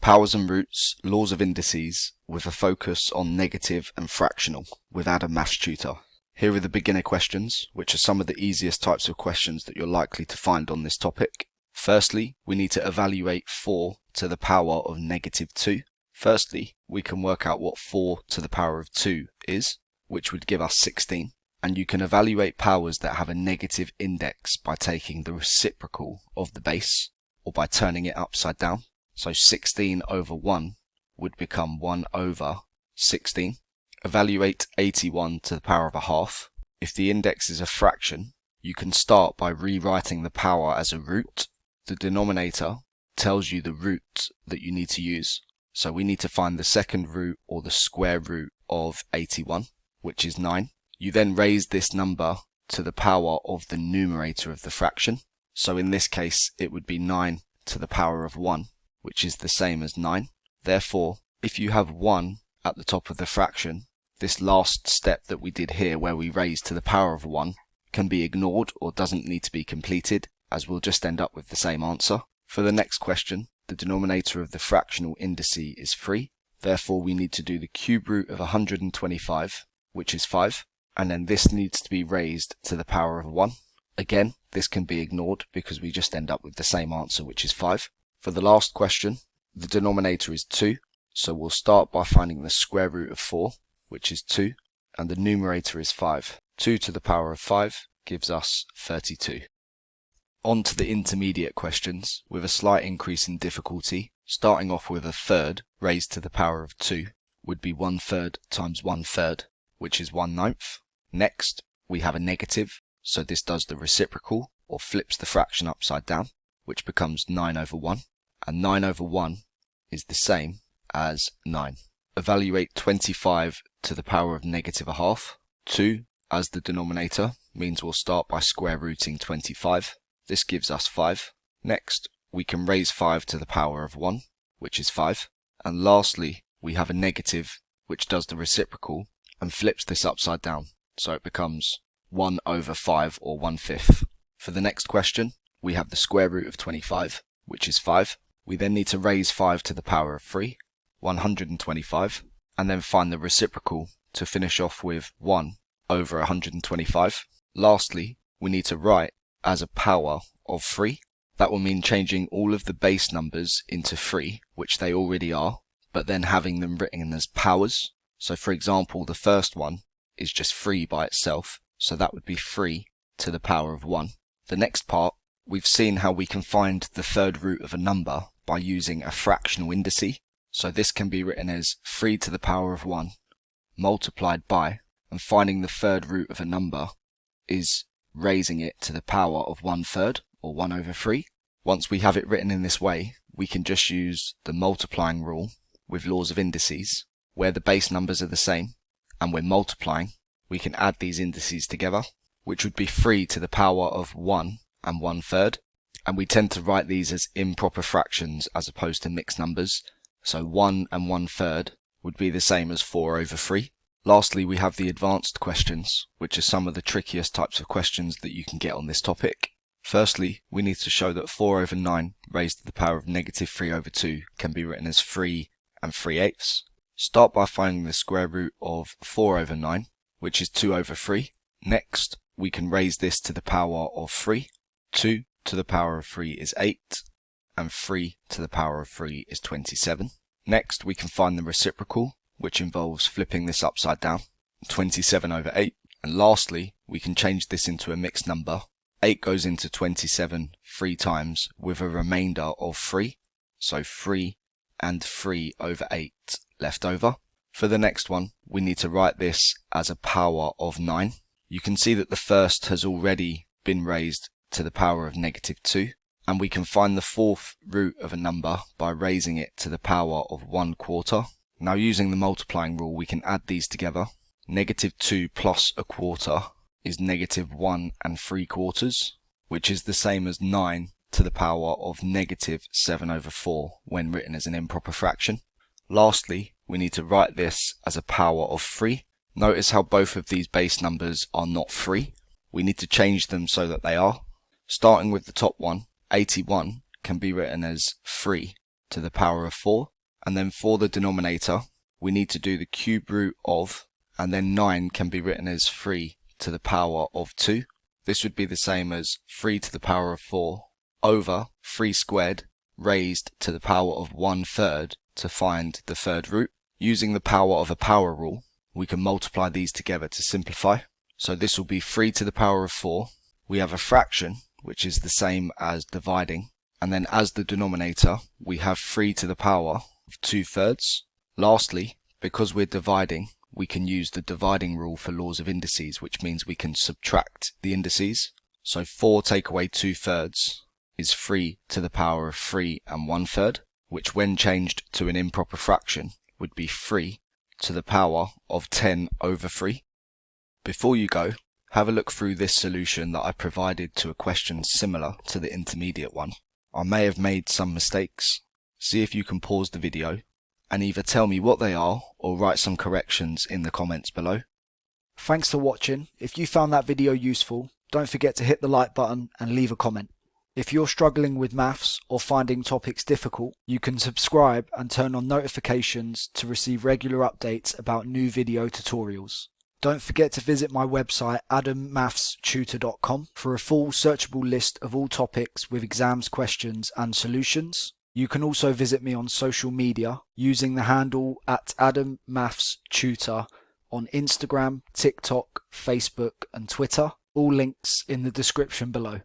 Powers and roots, laws of indices, with a focus on negative and fractional, with adamonlinetutoring. Here are the beginner questions, which are some of the easiest types of questions that you're likely to find on this topic. Firstly, we need to evaluate 4 to the power of negative 2. Firstly, we can work out what 4 to the power of 2 is, which would give us 16. And you can evaluate powers that have a negative index by taking the reciprocal of the base, or by turning it upside down. So 16 over 1 would become 1 over 16. Evaluate 81 to the power of a half. If the index is a fraction, you can start by rewriting the power as a root. The denominator tells you the root that you need to use. So we need to find the second root or the square root of 81, which is 9. You then raise this number to the power of the numerator of the fraction. So in this case, it would be 9 to the power of 1, which is the same as 9. Therefore, if you have 1 at the top of the fraction, this last step that we did here where we raised to the power of 1 can be ignored or doesn't need to be completed, as we'll just end up with the same answer. For the next question, the denominator of the fractional indice is 3. Therefore, we need to do the cube root of 125, which is 5, and then this needs to be raised to the power of 1. Again, this can be ignored because we just end up with the same answer, which is 5. For the last question, the denominator is 2, so we'll start by finding the square root of 4, which is 2, and the numerator is 5. 2 to the power of 5 gives us 32. On to the intermediate questions, with a slight increase in difficulty, starting off with a third raised to the power of 2 would be 1/3 times 1/3, which is 1/9. Next, we have a negative, so this does the reciprocal, or flips the fraction upside down, which becomes 9 over 1, and 9 over 1 is the same as 9. Evaluate 25 to the power of negative a half. 2 as the denominator means we'll start by square rooting 25. This gives us 5. Next, we can raise 5 to the power of 1, which is 5. And lastly, we have a negative, which does the reciprocal, and flips this upside down, so it becomes 1 over 5, or 1/5. For the next question, we have the square root of 25, which is 5. We then need to raise 5 to the power of 3, 125, and then find the reciprocal to finish off with 1 over 125. Lastly, we need to write as a power of 3. That will mean changing all of the base numbers into 3, which they already are, but then having them written as powers. So for example, the first one is just 3 by itself, so that would be 3 to the power of 1. The next part, we've seen how we can find the third root of a number by using a fractional indice. So this can be written as 3 to the power of 1 multiplied by, and finding the third root of a number is raising it to the power of 1/3, or 1 over 3. Once we have it written in this way, we can just use the multiplying rule with laws of indices, where the base numbers are the same, and we're multiplying, we can add these indices together, which would be 3 to the power of 1 and 1/3, and we tend to write these as improper fractions as opposed to mixed numbers, so 1 and 1/3 would be the same as 4 over 3. Lastly, we have the advanced questions, which are some of the trickiest types of questions that you can get on this topic. Firstly, we need to show that 4 over 9 raised to the power of negative 3 over 2 can be written as 3 and 3/8. Start by finding the square root of 4 over 9, which is 2 over 3. Next, we can raise this to the power of 3. 2 to the power of 3 is 8, and 3 to the power of 3 is 27. Next, we can find the reciprocal, which involves flipping this upside down, 27 over 8. And lastly, we can change this into a mixed number. 8 goes into 27 3 times with a remainder of 3, so 3 and 3 over 8 left over. For the next one, we need to write this as a power of 9. You can see that the first has already been raised to the power of negative 2, and we can find the fourth root of a number by raising it to the power of 1/4. Now using the multiplying rule, we can add these together. Negative 2 plus 1/4 is negative 1 3/4, which is the same as 9 to the power of negative 7 over 4 when written as an improper fraction. Lastly, we need to write this as a power of 3. Notice how both of these base numbers are not 3. We need to change them so that they are. Starting with the top one, 81 can be written as 3 to the power of 4. And then for the denominator, we need to do the cube root of, and then 9 can be written as 3 to the power of 2. This would be the same as 3 to the power of 4 over 3 squared raised to the power of 1/3 to find the third root. Using the power of a power rule, we can multiply these together to simplify. So this will be 3 to the power of 4. We have a fraction, which is the same as dividing. And then as the denominator, we have 3 to the power of 2/3. Lastly, because we're dividing, we can use the dividing rule for laws of indices, which means we can subtract the indices. So 4 take away 2/3 is 3 to the power of 3 and 1/3, which when changed to an improper fraction would be 3 to the power of 10 over 3. Before you go, have a look through this solution that I provided to a question similar to the intermediate one. I may have made some mistakes. See if you can pause the video and either tell me what they are or write some corrections in the comments below. Thanks for watching. If you found that video useful, don't forget to hit the like button and leave a comment. If you're struggling with maths or finding topics difficult, you can subscribe and turn on notifications to receive regular updates about new video tutorials. Don't forget to visit my website adamonlinetutoring.com for a full searchable list of all topics with exams, questions and solutions. You can also visit me on social media using the handle @AdamMathsTutor on Instagram, TikTok, Facebook and Twitter. All links in the description below.